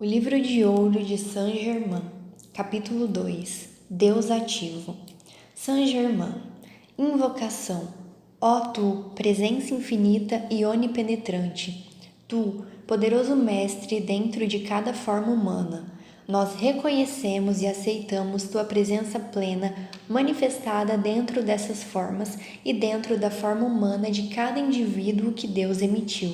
O livro de ouro de Saint-Germain, capítulo 2. Deus ativo. Saint-Germain. Invocação. Ó tu, presença infinita e onipenetrante, tu, poderoso mestre dentro de cada forma humana, nós reconhecemos e aceitamos tua presença plena manifestada dentro dessas formas e dentro da forma humana de cada indivíduo que Deus emitiu.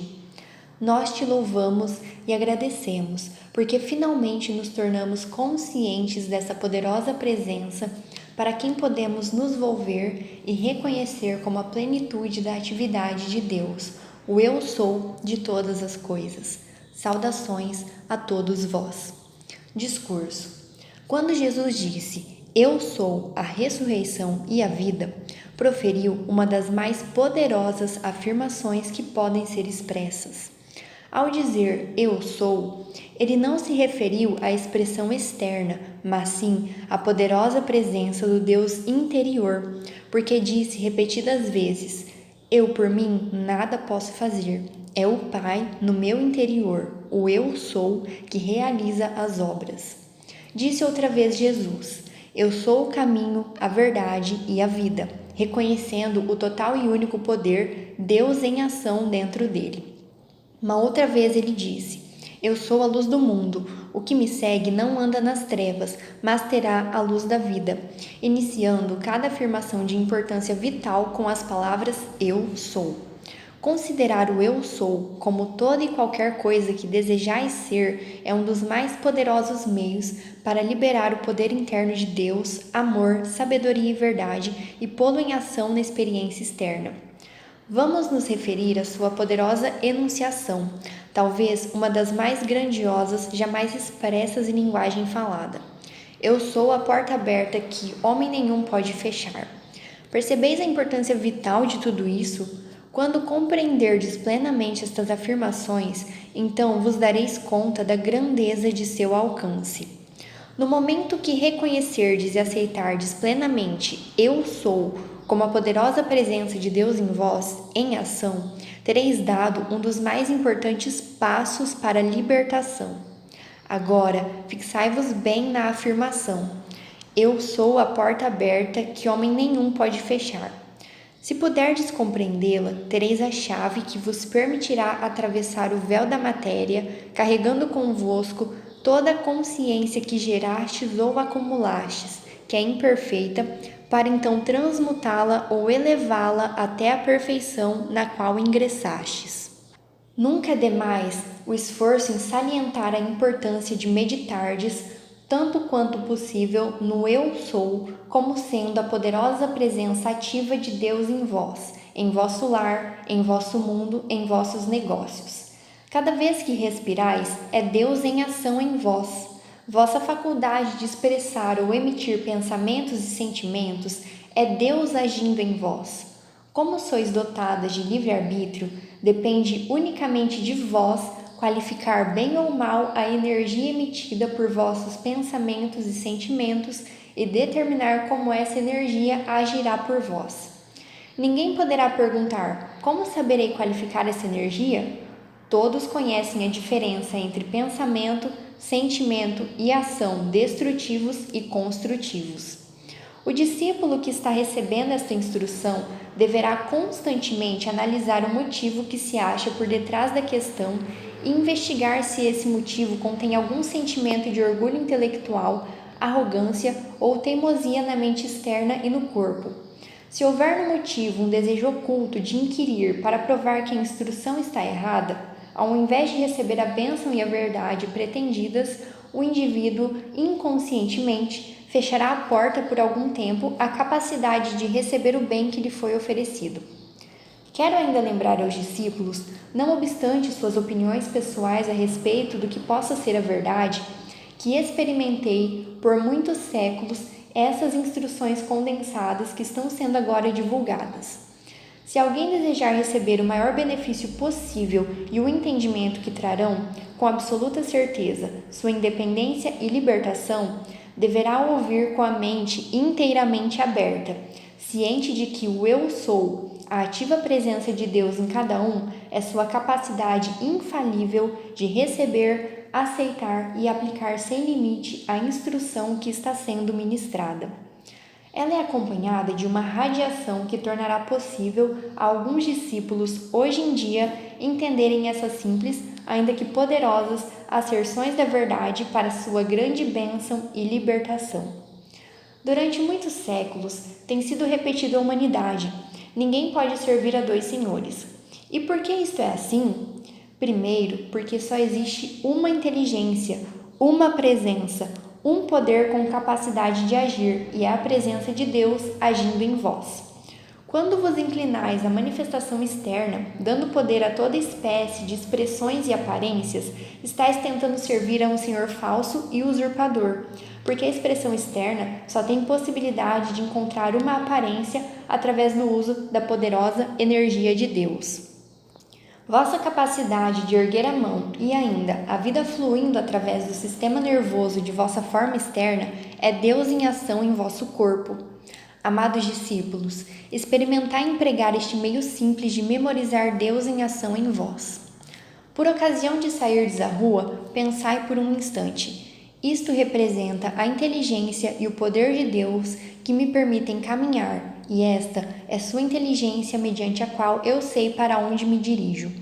Nós te louvamos e agradecemos, porque finalmente nos tornamos conscientes dessa poderosa presença para quem podemos nos volver e reconhecer como a plenitude da atividade de Deus, o Eu Sou de todas as coisas. Saudações a todos vós. Discurso. Quando Jesus disse, Eu sou a ressurreição e a vida, proferiu uma das mais poderosas afirmações que podem ser expressas. Ao dizer eu sou, ele não se referiu à expressão externa, mas sim à poderosa presença do Deus interior, porque disse repetidas vezes: eu por mim nada posso fazer. É o Pai no meu interior, o eu sou, que realiza as obras. Disse outra vez Jesus: eu sou o caminho, a verdade e a vida, reconhecendo o total e único poder, Deus em ação dentro dele. Uma outra vez ele disse: eu sou a luz do mundo. O que me segue não anda nas trevas, mas terá a luz da vida, iniciando cada afirmação de importância vital com as palavras eu sou. Considerar o eu sou como toda e qualquer coisa que desejais ser é um dos mais poderosos meios para liberar o poder interno de Deus, amor, sabedoria e verdade e pô-lo em ação na experiência externa. Vamos nos referir à sua poderosa enunciação, talvez uma das mais grandiosas jamais expressas em linguagem falada. Eu sou a porta aberta que homem nenhum pode fechar. Percebeis a importância vital de tudo isso? Quando compreenderdes plenamente estas afirmações, então vos dareis conta da grandeza de seu alcance. No momento que reconhecerdes e aceitardes plenamente eu sou, como a poderosa presença de Deus em vós, em ação, tereis dado um dos mais importantes passos para a libertação. Agora, fixai-vos bem na afirmação: eu sou a porta aberta que homem nenhum pode fechar. Se puderdes compreendê-la, tereis a chave que vos permitirá atravessar o véu da matéria, carregando convosco toda a consciência que gerastes ou acumulastes, que é imperfeita, para então transmutá-la ou elevá-la até a perfeição na qual ingressastes. Nunca é demais o esforço em salientar a importância de meditardes, tanto quanto possível, no Eu Sou, como sendo a poderosa presença ativa de Deus em vós, em vosso lar, em vosso mundo, em vossos negócios. Cada vez que respirais, é Deus em ação em vós. Vossa faculdade de expressar ou emitir pensamentos e sentimentos é Deus agindo em vós. Como sois dotadas de livre-arbítrio, depende unicamente de vós qualificar bem ou mal a energia emitida por vossos pensamentos e sentimentos e determinar como essa energia agirá por vós. Ninguém poderá perguntar: como saberei qualificar essa energia? Todos conhecem a diferença entre pensamento, sentimento e ação destrutivos e construtivos. O discípulo que está recebendo esta instrução deverá constantemente analisar o motivo que se acha por detrás da questão e investigar se esse motivo contém algum sentimento de orgulho intelectual, arrogância ou teimosia na mente externa e no corpo. Se houver no motivo um desejo oculto de inquirir para provar que a instrução está errada, ao invés de receber a bênção e a verdade pretendidas, o indivíduo inconscientemente fechará a porta por algum tempo à capacidade de receber o bem que lhe foi oferecido. Quero ainda lembrar aos discípulos, não obstante suas opiniões pessoais a respeito do que possa ser a verdade, que experimentei por muitos séculos essas instruções condensadas que estão sendo agora divulgadas. Se alguém desejar receber o maior benefício possível e o entendimento que trarão, com absoluta certeza, sua independência e libertação, deverá ouvir com a mente inteiramente aberta, ciente de que o Eu Sou, a ativa presença de Deus em cada um, é sua capacidade infalível de receber aceitar e aplicar sem limite a instrução que está sendo ministrada. Ela é acompanhada de uma radiação que tornará possível a alguns discípulos hoje em dia entenderem essas simples, ainda que poderosas, asserções da verdade para sua grande bênção e libertação. Durante muitos séculos tem sido repetido à humanidade: ninguém pode servir a dois senhores. E por que isto é assim? Primeiro, porque só existe uma inteligência, uma presença, um poder com capacidade de agir, e é a presença de Deus agindo em vós. Quando vos inclinais à manifestação externa, dando poder a toda espécie de expressões e aparências, estáis tentando servir a um senhor falso e usurpador, porque a expressão externa só tem possibilidade de encontrar uma aparência através do uso da poderosa energia de Deus. Vossa capacidade de erguer a mão e ainda a vida fluindo através do sistema nervoso de vossa forma externa é Deus em ação em vosso corpo. Amados discípulos, experimentai empregar este meio simples de memorizar Deus em ação em vós. Por ocasião de sairdes à rua, pensai por um instante: isto representa a inteligência e o poder de Deus que me permitem caminhar, e esta é sua inteligência mediante a qual eu sei para onde me dirijo.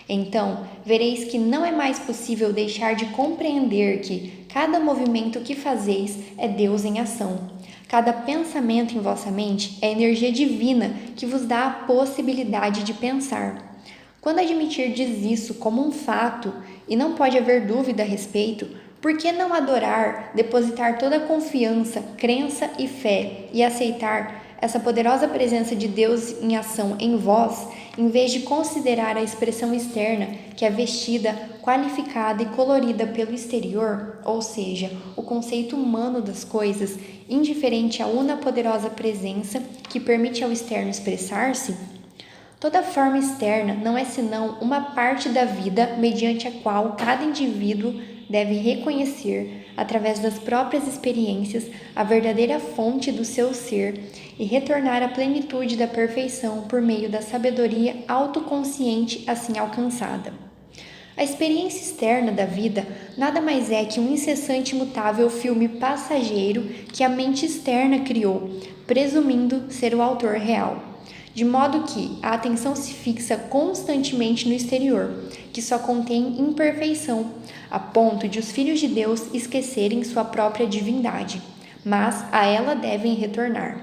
Então, vereis que não é mais possível deixar de compreender que cada movimento que fazeis é Deus em ação. Cada pensamento em vossa mente é energia divina que vos dá a possibilidade de pensar. Quando admitirdes isso como um fato, e não pode haver dúvida a respeito, por que não adorar, depositar toda a confiança, crença e fé e aceitar essa poderosa presença de Deus em ação em vós, em vez de considerar a expressão externa, que é vestida, qualificada e colorida pelo exterior, ou seja, o conceito humano das coisas, indiferente à una-poderosa presença que permite ao externo expressar-se? Toda forma externa não é senão uma parte da vida mediante a qual cada indivíduo deve reconhecer, através das próprias experiências, a verdadeira fonte do seu ser e retornar à plenitude da perfeição por meio da sabedoria autoconsciente assim alcançada. A experiência externa da vida nada mais é que um incessante e imutável filme passageiro que a mente externa criou, presumindo ser o autor real. De modo que a atenção se fixa constantemente no exterior, que só contém imperfeição, a ponto de os filhos de Deus esquecerem sua própria divindade, mas a ela devem retornar.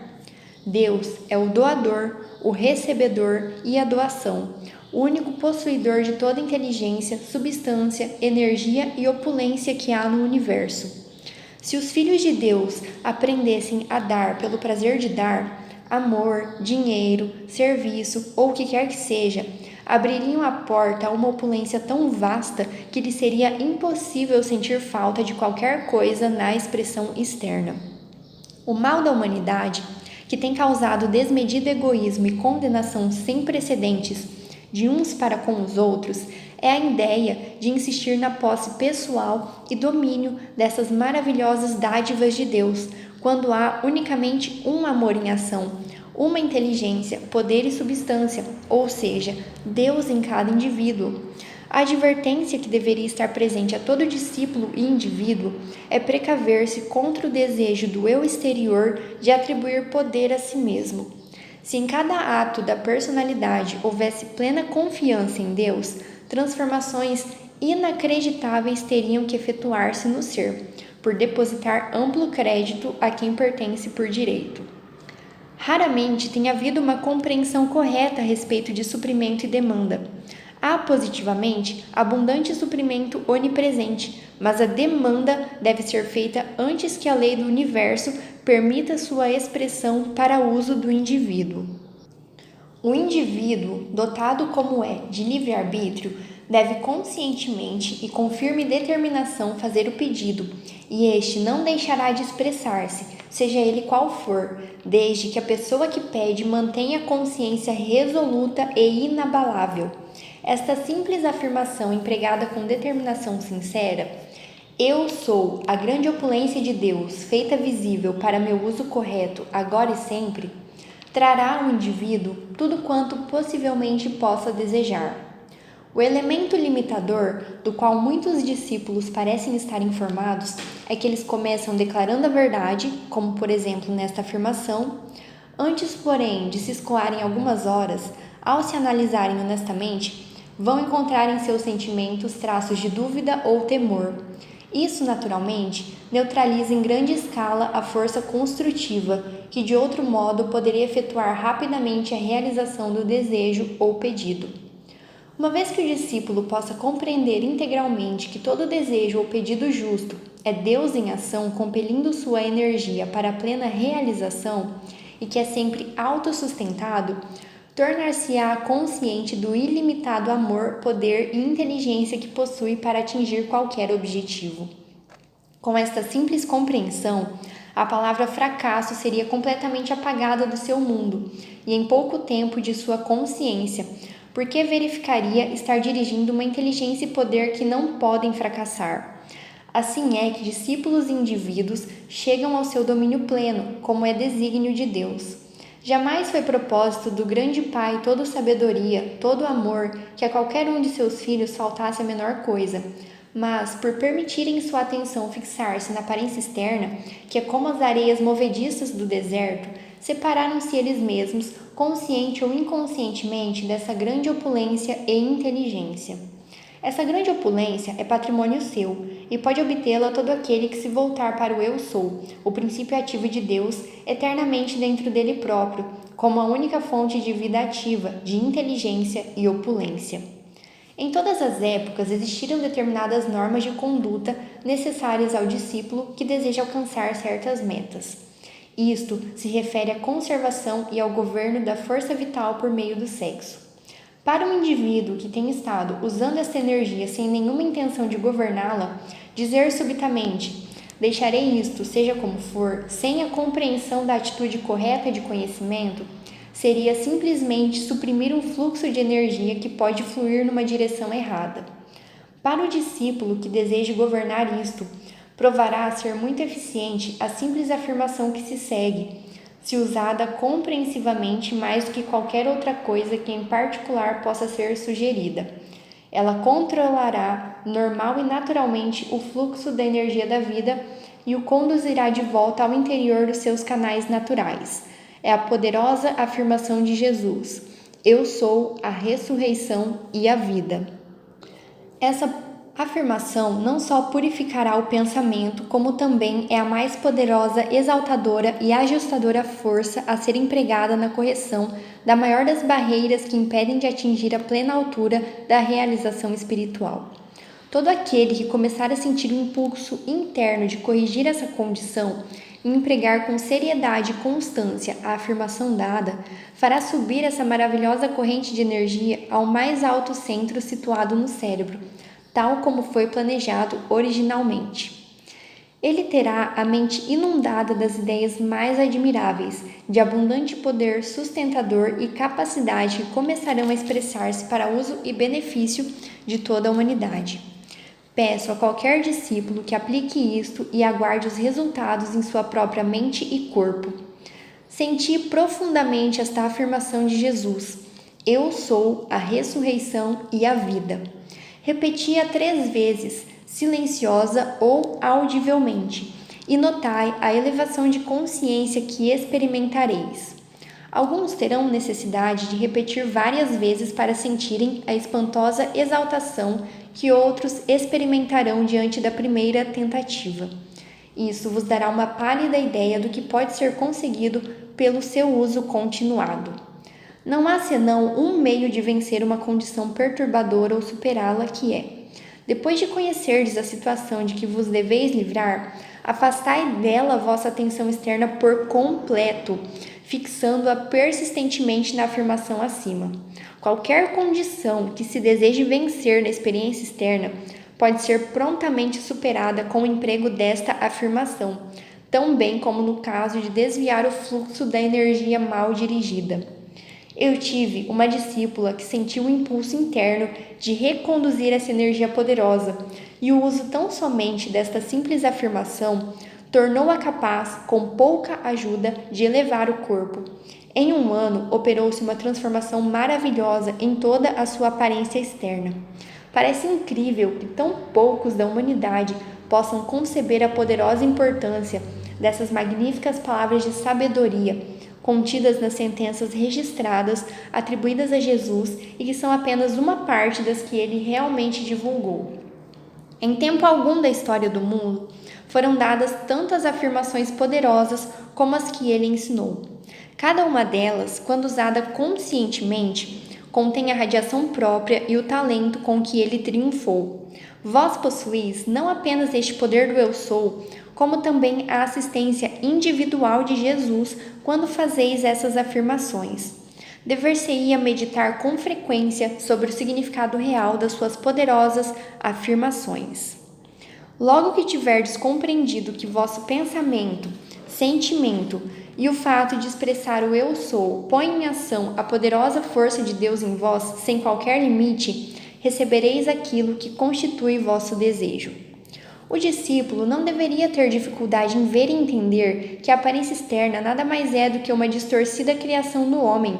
Deus é o doador, o recebedor e a doação, o único possuidor de toda inteligência, substância, energia e opulência que há no universo. Se os filhos de Deus aprendessem a dar pelo prazer de dar, amor, dinheiro, serviço ou o que quer que seja, abririam a porta a uma opulência tão vasta que lhe seria impossível sentir falta de qualquer coisa na expressão externa. O mal da humanidade, que tem causado desmedido egoísmo e condenação sem precedentes de uns para com os outros, é a ideia de insistir na posse pessoal e domínio dessas maravilhosas dádivas de Deus, quando há unicamente um amor em ação, uma inteligência, poder e substância, ou seja, Deus em cada indivíduo. A advertência que deveria estar presente a todo discípulo e indivíduo é precaver-se contra o desejo do eu exterior de atribuir poder a si mesmo. Se em cada ato da personalidade houvesse plena confiança em Deus, transformações inacreditáveis teriam que efetuar-se no ser, por depositar amplo crédito a quem pertence por direito. Raramente tem havido uma compreensão correta a respeito de suprimento e demanda. Há positivamente abundante suprimento onipresente, mas a demanda deve ser feita antes que a lei do universo permita sua expressão para uso do indivíduo. O indivíduo, dotado como é de livre-arbítrio, deve conscientemente e com firme determinação fazer o pedido, e este não deixará de expressar-se, seja ele qual for, desde que a pessoa que pede mantenha a consciência resoluta e inabalável. Esta simples afirmação empregada com determinação sincera, eu sou a grande opulência de Deus, feita visível para meu uso correto, agora e sempre, trará ao indivíduo tudo quanto possivelmente possa desejar. O elemento limitador, do qual muitos discípulos parecem estar informados, é que eles começam declarando a verdade, como por exemplo nesta afirmação. Antes, porém, de se escoarem algumas horas, ao se analisarem honestamente, vão encontrar em seus sentimentos traços de dúvida ou temor. Isso, naturalmente, neutraliza em grande escala a força construtiva, que de outro modo poderia efetuar rapidamente a realização do desejo ou pedido. Uma vez que o discípulo possa compreender integralmente que todo desejo ou pedido justo é Deus em ação compelindo sua energia para a plena realização e que é sempre autossustentado, tornar-se-á consciente do ilimitado amor, poder e inteligência que possui para atingir qualquer objetivo. Com esta simples compreensão, a palavra fracasso seria completamente apagada do seu mundo e em pouco tempo de sua consciência, porque verificaria estar dirigindo uma inteligência e poder que não podem fracassar. Assim é que discípulos e indivíduos chegam ao seu domínio pleno, como é desígnio de Deus. Jamais foi propósito do grande Pai todo sabedoria, todo amor, que a qualquer um de seus filhos faltasse a menor coisa. Mas, por permitirem sua atenção fixar-se na aparência externa, que é como as areias movediças do deserto, separaram-se eles mesmos, consciente ou inconscientemente, dessa grande opulência e inteligência. Essa grande opulência é patrimônio seu, e pode obtê-la todo aquele que se voltar para o Eu Sou, o princípio ativo de Deus, eternamente dentro dele próprio, como a única fonte de vida ativa, de inteligência e opulência. Em todas as épocas existiram determinadas normas de conduta necessárias ao discípulo que deseja alcançar certas metas. Isto se refere à conservação e ao governo da força vital por meio do sexo. Para um indivíduo que tem estado usando esta energia sem nenhuma intenção de governá-la, dizer subitamente, deixarei isto, seja como for, sem a compreensão da atitude correta de conhecimento, seria simplesmente suprimir um fluxo de energia que pode fluir numa direção errada. Para o discípulo que deseja governar isto, provará ser muito eficiente a simples afirmação que se segue, se usada compreensivamente mais do que qualquer outra coisa que em particular possa ser sugerida. Ela controlará normal e naturalmente o fluxo da energia da vida e o conduzirá de volta ao interior dos seus canais naturais. É a poderosa afirmação de Jesus: Eu sou a ressurreição e a vida. Essa afirmação não só purificará o pensamento, como também é a mais poderosa, exaltadora e ajustadora força a ser empregada na correção da maior das barreiras que impedem de atingir a plena altura da realização espiritual. Todo aquele que começar a sentir o impulso interno de corrigir essa condição e empregar com seriedade e constância a afirmação dada, fará subir essa maravilhosa corrente de energia ao mais alto centro situado no cérebro, tal como foi planejado originalmente. Ele terá a mente inundada das ideias mais admiráveis, de abundante poder sustentador e capacidade que começarão a expressar-se para uso e benefício de toda a humanidade. Peço a qualquer discípulo que aplique isto e aguarde os resultados em sua própria mente e corpo. Senti profundamente esta afirmação de Jesus: Eu sou a ressurreição e a vida. Repeti-a 3 vezes, silenciosa ou audivelmente, e notai a elevação de consciência que experimentareis. Alguns terão necessidade de repetir várias vezes para sentirem a espantosa exaltação que outros experimentarão diante da primeira tentativa. Isso vos dará uma pálida ideia do que pode ser conseguido pelo seu uso continuado. Não há senão um meio de vencer uma condição perturbadora ou superá-la, que é: depois de conhecerdes a situação de que vos deveis livrar, afastai dela a vossa atenção externa por completo, fixando-a persistentemente na afirmação acima. Qualquer condição que se deseje vencer na experiência externa pode ser prontamente superada com o emprego desta afirmação, tão bem como no caso de desviar o fluxo da energia mal dirigida. Eu tive uma discípula que sentiu o impulso interno de reconduzir essa energia poderosa, e o uso tão somente desta simples afirmação tornou-a capaz, com pouca ajuda, de elevar o corpo. Em um ano, operou-se uma transformação maravilhosa em toda a sua aparência externa. Parece incrível que tão poucos da humanidade possam conceber a poderosa importância dessas magníficas palavras de sabedoria contidas nas sentenças registradas atribuídas a Jesus e que são apenas uma parte das que ele realmente divulgou. Em tempo algum da história do mundo, foram dadas tantas afirmações poderosas como as que ele ensinou. Cada uma delas, quando usada conscientemente, contém a radiação própria e o talento com que ele triunfou. Vós possuís não apenas este poder do Eu Sou, como também a assistência individual de Jesus quando fazeis essas afirmações. Dever-se-ia meditar com frequência sobre o significado real das suas poderosas afirmações. Logo que tiverdes compreendido que vosso pensamento, sentimento e o fato de expressar o Eu Sou põem em ação a poderosa força de Deus em vós sem qualquer limite, recebereis aquilo que constitui vosso desejo. O discípulo não deveria ter dificuldade em ver e entender que a aparência externa nada mais é do que uma distorcida criação do homem,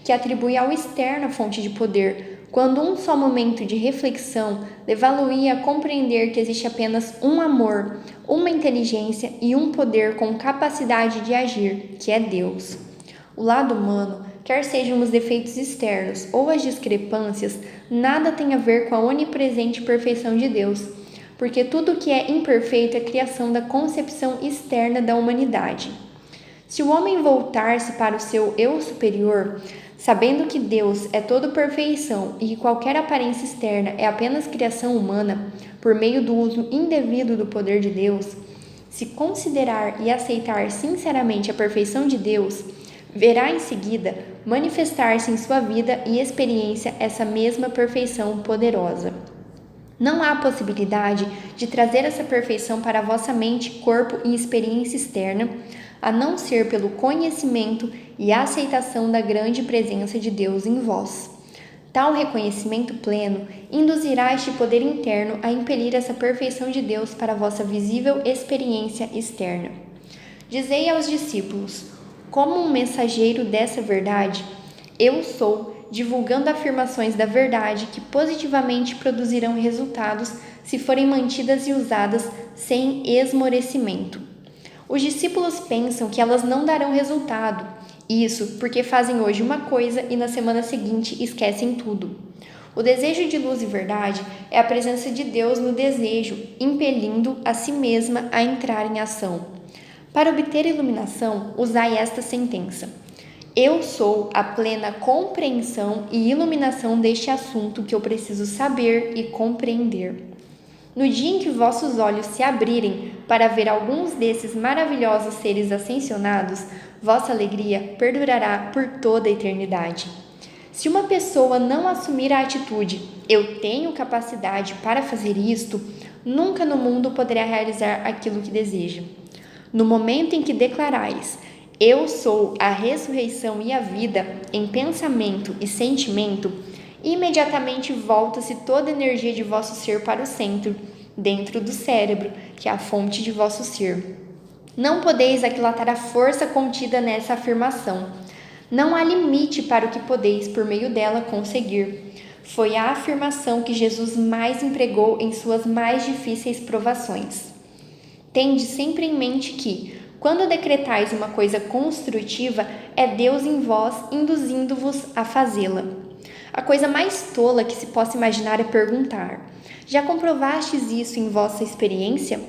que atribui ao externo a fonte de poder, quando um só momento de reflexão levá-lo-ia a compreender que existe apenas um amor, uma inteligência e um poder com capacidade de agir, que é Deus. O lado humano, quer sejam os defeitos externos ou as discrepâncias, nada tem a ver com a onipresente perfeição de Deus, porque tudo que é imperfeito é criação da concepção externa da humanidade. Se o homem voltar-se para o seu eu superior, sabendo que Deus é toda perfeição e que qualquer aparência externa é apenas criação humana, por meio do uso indevido do poder de Deus, se considerar e aceitar sinceramente a perfeição de Deus, verá em seguida manifestar-se em sua vida e experiência essa mesma perfeição poderosa. Não há possibilidade de trazer essa perfeição para a vossa mente, corpo e experiência externa, a não ser pelo conhecimento e aceitação da grande presença de Deus em vós. Tal reconhecimento pleno induzirá este poder interno a impelir essa perfeição de Deus para a vossa visível experiência externa. Dizei aos discípulos, como um mensageiro dessa verdade, eu sou, divulgando afirmações da verdade que positivamente produzirão resultados se forem mantidas e usadas sem esmorecimento. Os discípulos pensam que elas não darão resultado, isso porque fazem hoje uma coisa e na semana seguinte esquecem tudo. O desejo de luz e verdade é a presença de Deus no desejo, impelindo a si mesma a entrar em ação. Para obter iluminação, usai esta sentença: eu sou a plena compreensão e iluminação deste assunto que eu preciso saber e compreender. No dia em que vossos olhos se abrirem para ver alguns desses maravilhosos seres ascensionados, vossa alegria perdurará por toda a eternidade. Se uma pessoa não assumir a atitude, eu tenho capacidade para fazer isto, nunca no mundo poderá realizar aquilo que deseja. No momento em que declarais, eu sou a ressurreição e a vida, em pensamento e sentimento, imediatamente volta-se toda a energia de vosso ser para o centro, dentro do cérebro, que é a fonte de vosso ser. Não podeis aquilatar a força contida nessa afirmação. Não há limite para o que podeis, por meio dela, conseguir. Foi a afirmação que Jesus mais empregou em suas mais difíceis provações. Tende sempre em mente que, quando decretais uma coisa construtiva, é Deus em vós induzindo-vos a fazê-la. A coisa mais tola que se possa imaginar é perguntar: já comprovastes isso em vossa experiência?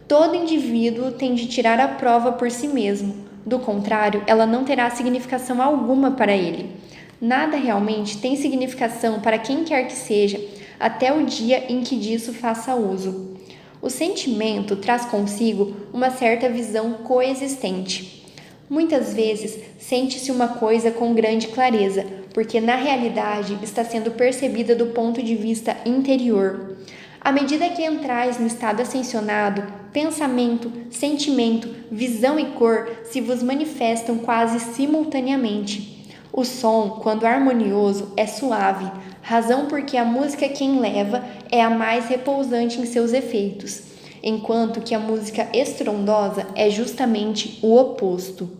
Todo indivíduo tem de tirar a prova por si mesmo. Do contrário, ela não terá significação alguma para ele. Nada realmente tem significação para quem quer que seja, até o dia em que disso faça uso. O sentimento traz consigo uma certa visão coexistente. Muitas vezes sente-se uma coisa com grande clareza, porque na realidade está sendo percebida do ponto de vista interior. À medida que entrais no estado ascensionado, pensamento, sentimento, visão e cor se vos manifestam quase simultaneamente. O som, quando harmonioso, é suave, razão porque a música que enleva é a mais repousante em seus efeitos, enquanto que a música estrondosa é justamente o oposto.